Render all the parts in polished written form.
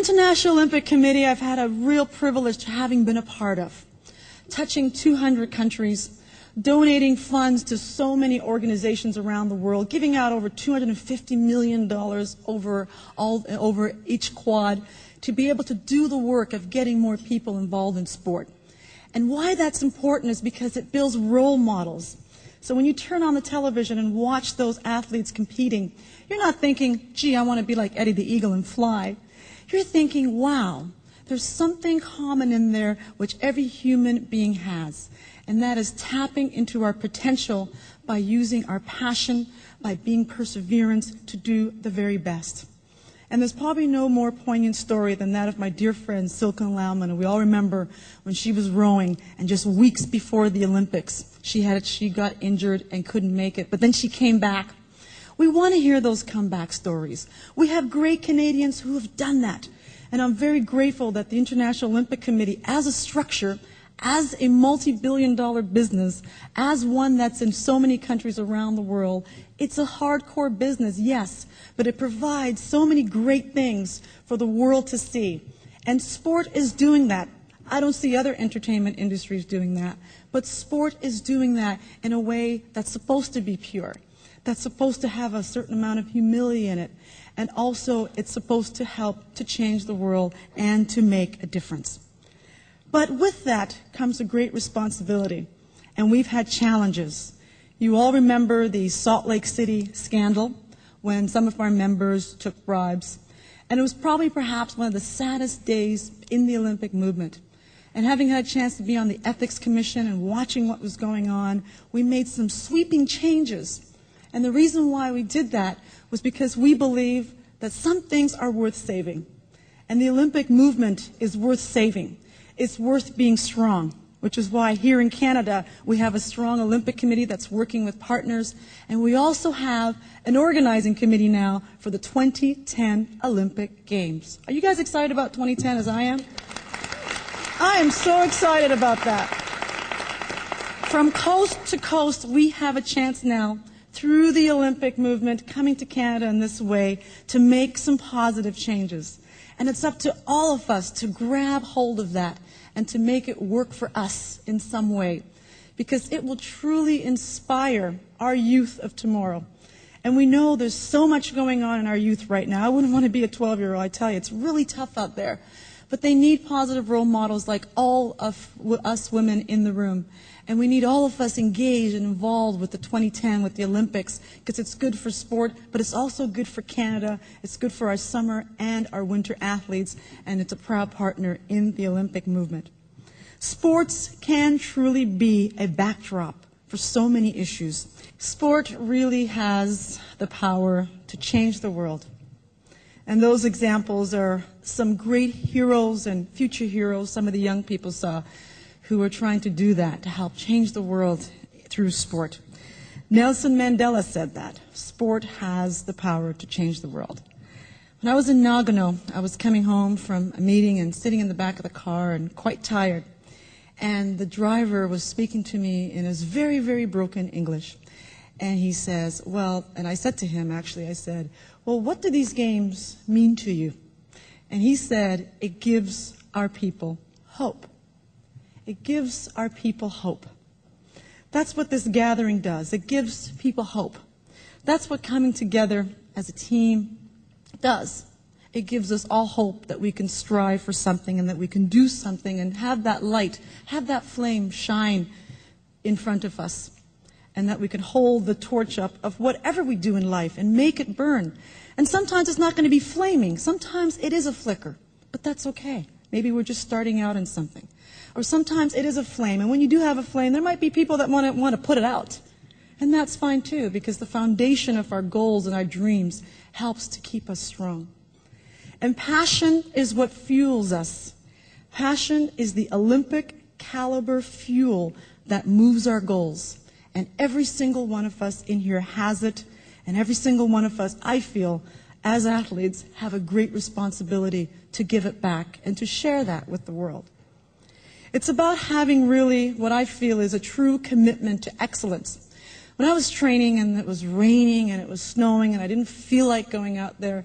International Olympic Committee I've had a real privilege to having been a part of, touching 200 countries, donating funds to so many organizations around the world, giving out over $250 million over each quad to be able to do the work of getting more people involved in sport. And why that's important is because it builds role models. So when you turn on the television and watch those athletes competing, you're not thinking, gee, I want to be like Eddie the Eagle and fly. You're thinking, wow, there's something common in there which every human being has, and that is tapping into our potential by using our passion, by being perseverance to do the very best. And there's probably no more poignant story than that of my dear friend Silke Laumann, and we all remember when she was rowing, and just weeks before the Olympics, she got injured and couldn't make it, but then she came back. We want to hear those comeback stories. We have great Canadians who have done that. And I'm very grateful that the International Olympic Committee, as a structure, as a multi-billion-dollar business, as one that's in so many countries around the world, it's a hardcore business, yes, but it provides so many great things for the world to see. And sport is doing that. I don't see other entertainment industries doing that, but sport is doing that in a way that's supposed to be pure, that's supposed to have a certain amount of humility in it, and also it's supposed to help to change the world and to make a difference. But with that comes a great responsibility, and we've had challenges. You all remember the Salt Lake City scandal when some of our members took bribes, and it was probably perhaps one of the saddest days in the Olympic movement. And having had a chance to be on the Ethics Commission and watching what was going on, we made some sweeping changes. And the reason why we did that was because we believe that some things are worth saving. And the Olympic movement is worth saving. It's worth being strong, which is why here in Canada we have a strong Olympic committee that's working with partners. And we also have an organizing committee now for the 2010 Olympic Games. Are you guys excited about 2010 as I am? I am so excited about that. From coast to coast, we have a chance now through the Olympic movement coming to Canada in this way to make some positive changes. And it's up to all of us to grab hold of that and to make it work for us in some way, because it will truly inspire our youth of tomorrow. And we know there's so much going on in our youth right now. I wouldn't want to be a 12-year-old, I tell you. It's really tough out there. But they need positive role models like all of us women in the room. And we need all of us engaged and involved with the 2010, with the Olympics, because it's good for sport, but it's also good for Canada. It's good for our summer and our winter athletes, and it's a proud partner in the Olympic movement. Sports can truly be a backdrop for so many issues. Sport really has the power to change the world. And those examples are some great heroes and future heroes some of the young people saw who are trying to do that, to help change the world through sport. Nelson Mandela said that. Sport has the power to change the world. When I was in Nagano, I was coming home from a meeting and sitting in the back of the car and quite tired. And the driver was speaking to me in his very, very broken English. And he says, well, and I said to him, actually, I said, well, what do these games mean to you? And he said, it gives our people hope. It gives our people hope. That's what this gathering does. It gives people hope. That's what coming together as a team does. It gives us all hope that we can strive for something and that we can do something and have that light, have that flame shine in front of us, and that we can hold the torch up of whatever we do in life and make it burn. And sometimes it's not going to be flaming. Sometimes it is a flicker, but that's okay. Maybe we're just starting out in something. Or sometimes it is a flame, and when you do have a flame, there might be people that want to put it out. And that's fine too, because the foundation of our goals and our dreams helps to keep us strong. And passion is what fuels us. Passion is the Olympic caliber fuel that moves our goals. And every single one of us in here has it, and every single one of us, I feel, as athletes, have a great responsibility to give it back and to share that with the world. It's about having really what I feel is a true commitment to excellence. When I was training and it was raining and it was snowing and I didn't feel like going out there,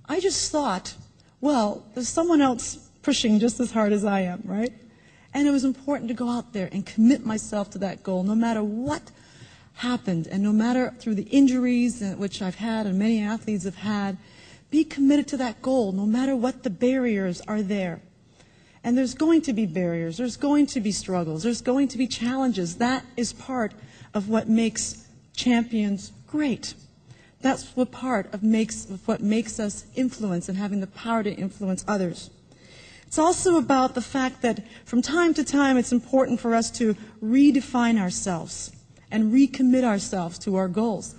I just thought, well, there's someone else pushing just as hard as I am, right? And it was important to go out there and commit myself to that goal, no matter what happened, and no matter through the injuries which I've had and many athletes have had, be committed to that goal, no matter what the barriers are there. And there's going to be barriers, there's going to be struggles, there's going to be challenges. That is part of what makes champions great. That's what part of what makes us influence and having the power to influence others. It's also about the fact that from time to time it's important for us to redefine ourselves and recommit ourselves to our goals.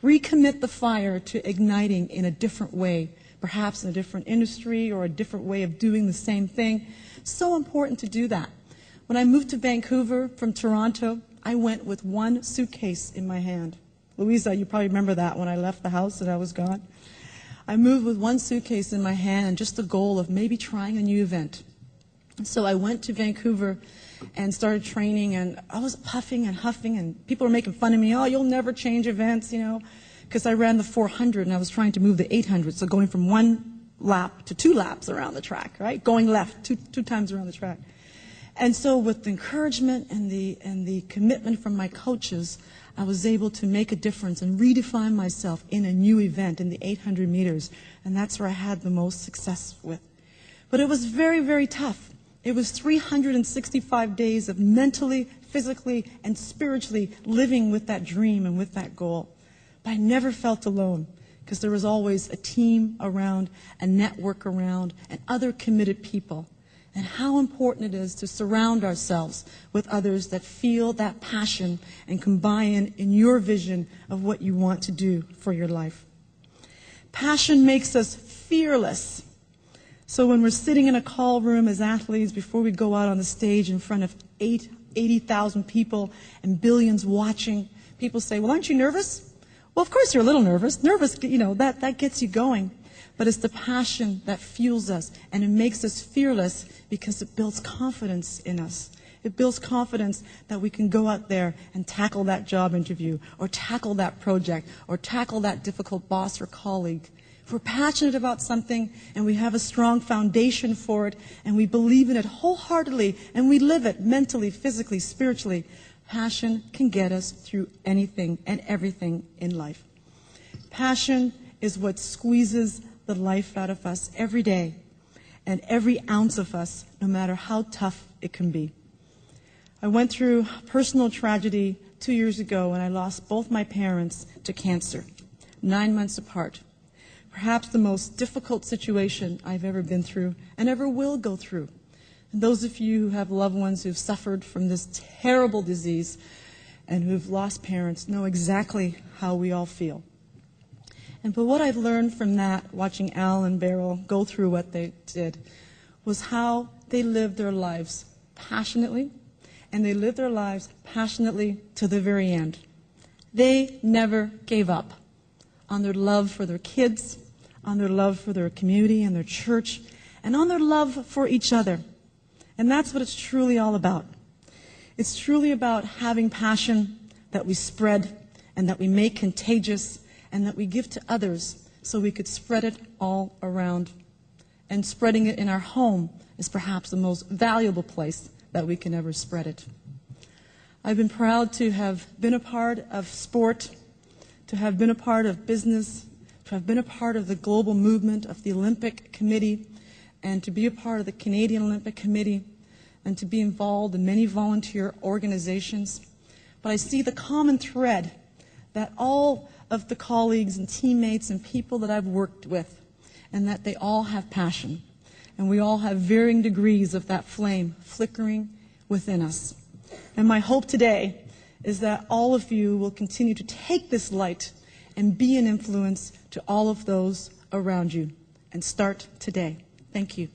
Recommit the fire to igniting in a different way, perhaps in a different industry or a different way of doing the same thing. So important to do that. When I moved to Vancouver from Toronto, I went with one suitcase in my hand. Louisa, you probably remember that when I left the house and I was gone. I moved with one suitcase in my hand and just the goal of maybe trying a new event. And so I went to Vancouver and started training, and I was puffing and huffing, and people were making fun of me. Oh, you'll never change events, because I ran the 400 and I was trying to move the 800, so going from one lap to 2 laps around the track, right? Going left two times around the track. And so with the encouragement and the commitment from my coaches, I was able to make a difference and redefine myself in a new event in the 800 meters, and that's where I had the most success with. But it was very, very tough. It was 365 days of mentally, physically, and spiritually living with that dream and with that goal. But I never felt alone, because there was always a team around, a network around, and other committed people. And how important it is to surround ourselves with others that feel that passion and combine in your vision of what you want to do for your life. Passion makes us fearless. So when we're sitting in a call room as athletes, before we go out on the stage in front of 80,000 people and billions watching, people say, well, aren't you nervous? Well, of course you're a little nervous. Nervous, that gets you going. But it's the passion that fuels us, and it makes us fearless because it builds confidence in us. It builds confidence that we can go out there and tackle that job interview, or tackle that project, or tackle that difficult boss or colleague. If we're passionate about something and we have a strong foundation for it and we believe in it wholeheartedly and we live it mentally, physically, spiritually, passion can get us through anything and everything in life. Passion is what squeezes the life out of us every day, and every ounce of us, no matter how tough it can be. I went through personal tragedy 2 years ago when I lost both my parents to cancer, 9 months apart. Perhaps the most difficult situation I've ever been through and ever will go through. And those of you who have loved ones who've suffered from this terrible disease and who've lost parents know exactly how we all feel. But what I've learned from that, watching Al and Beryl go through what they did, was how they lived their lives passionately, and they lived their lives passionately to the very end. They never gave up on their love for their kids, on their love for their community and their church, and on their love for each other. And that's what it's truly all about. It's truly about having passion that we spread and that we make contagious and that we give to others so we could spread it all around. And spreading it in our home is perhaps the most valuable place that we can ever spread it. I've been proud to have been a part of sport, to have been a part of business, to have been a part of the global movement of the Olympic Committee, and to be a part of the Canadian Olympic Committee, and to be involved in many volunteer organizations. But I see the common thread that all of the colleagues and teammates and people that I've worked with, and that they all have passion. And we all have varying degrees of that flame flickering within us. And my hope today is that all of you will continue to take this light and be an influence to all of those around you. And start today. Thank you.